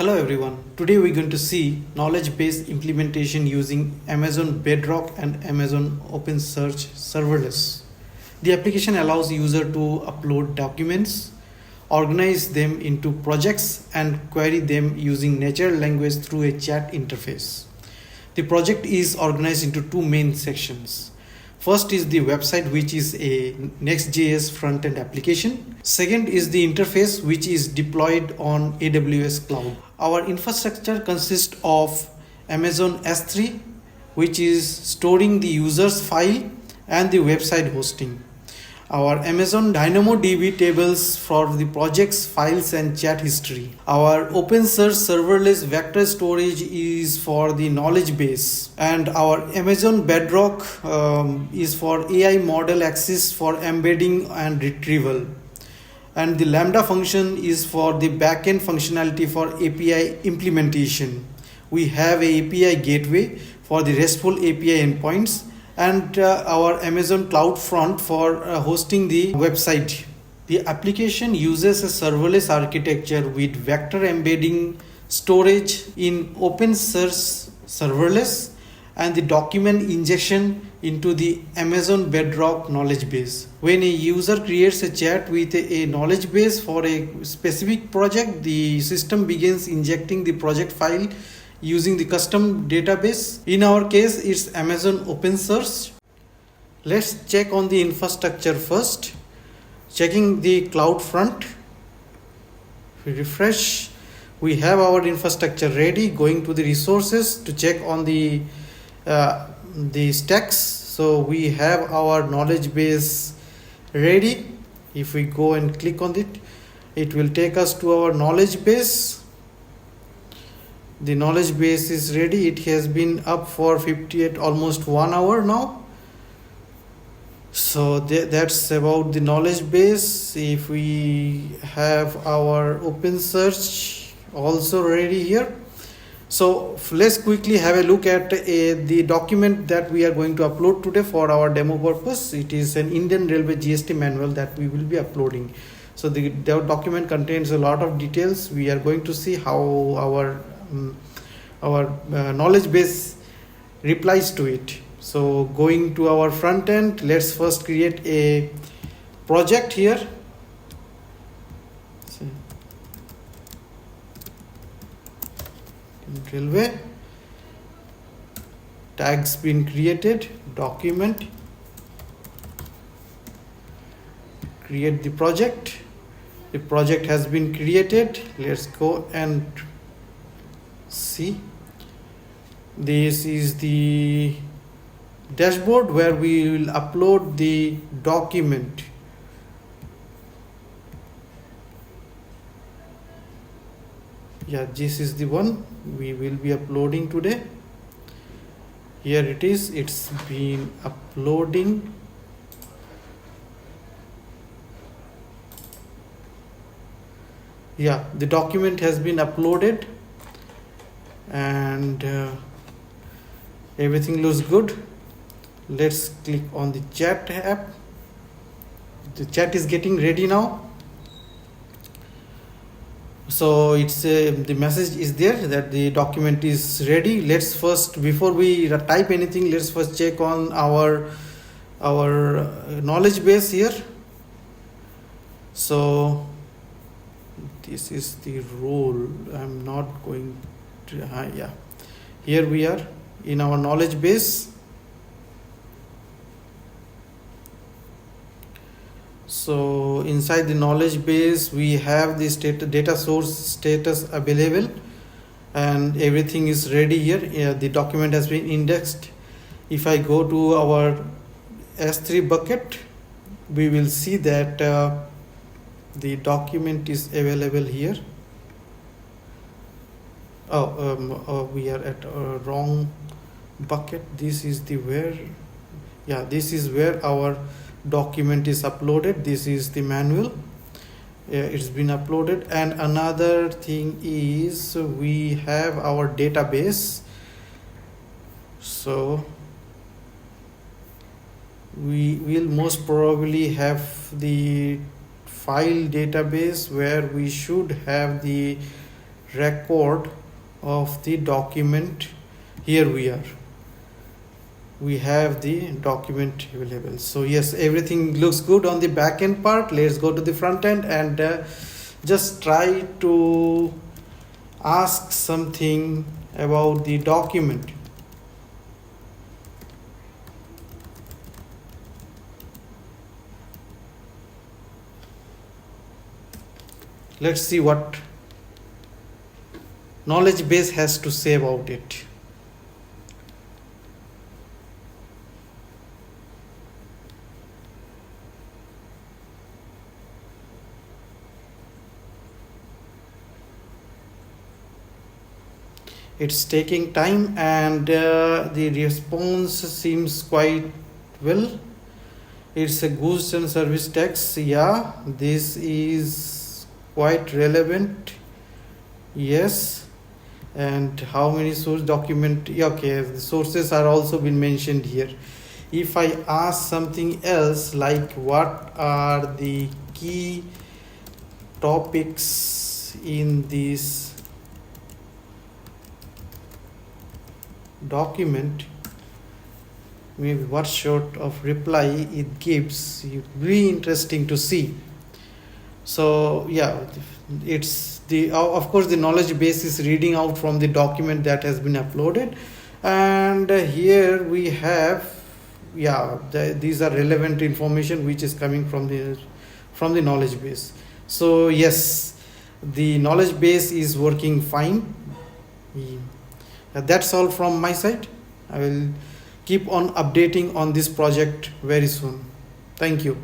Hello everyone. Today we're going to see knowledge base implementation using Amazon Bedrock and Amazon OpenSearch Serverless. The application allows user to upload documents, organize them into projects and query them using natural language through a chat interface. The project is organized into two main sections. First is the website, which is a Next.js front-end application. Second is the interface, which is deployed on AWS cloud. Our infrastructure consists of Amazon S3, which is storing the user's file and the website hosting. Our Amazon DynamoDB tables for the project's files and chat history. Our OpenSearch Serverless vector storage is for the knowledge base. And our Amazon Bedrock is for AI model access for embedding and retrieval. And the Lambda function is for the backend functionality for API implementation. We have a API gateway for the RESTful API endpoints and our Amazon CloudFront for hosting the website. The application uses a serverless architecture with vector embedding storage in OpenSearch Serverless and the document injection into the Amazon Bedrock knowledge base. When a user creates a chat with a knowledge base for a specific project, the system begins injecting the project file using the custom database. In our case, it's Amazon OpenSearch. Let's check on the infrastructure first. Checking the CloudFront. If we refresh, we have our infrastructure ready. Going to the resources to check on the stacks. So we have our knowledge base ready. If we go and click on it, it will take us to our knowledge base. The knowledge base is ready. It has been up for 58, almost 1 hour now. So that's about the knowledge base. If we have our OpenSearch also ready here. So let's quickly have a look at the document that we are going to upload today for our demo purpose. It is an Indian Railway GST manual that we will be uploading. So the document contains a lot of details. We are going to see how our knowledge base replies to it. So going to our front end, let's first create a project here. Railway, tags been created, document, create the project. The project has been created. Let's go and see. This is the dashboard where we will upload the document. Yeah, this is the one we will be uploading today. Here it is. It's been uploading. Yeah, the document has been uploaded and everything looks good. Let's click on the chat app. The chat is getting ready now. So it's the message is there that the document is ready. Let's first, before we type anything, let's first check on our knowledge base here. So this is the role. I'm not going to yeah, here we are in our knowledge base. So inside the knowledge base, we have the data source status available and everything is ready here. Yeah, the document has been indexed. If I go to our S3 bucket, we will see that the document is available here. We are at a wrong bucket. This is the where, yeah, this is where our document is uploaded. This is the manual. It's been uploaded. And another thing is we have our database. So we will most probably have the file database where we should have the record of the document. Here we have the document available. So yes, everything looks good on the back end part. Let's go to the front end and just try to ask something about the document. Let's see what knowledge base has to say about it. It's taking time, and the response seems quite well. It's a goods and service tax. Yeah, this is quite relevant. Yes. And how many source document? Okay, the sources are also been mentioned here. If I ask something else like what are the key topics in this document, maybe what sort of reply it gives, it will be interesting to see. So yeah, it's the of course the knowledge base is reading out from the document that has been uploaded, and here we have, yeah, these are relevant information which is coming from the knowledge base. So yes, the knowledge base is working fine. That's all from my side. I will keep on updating on this project very soon. Thank you.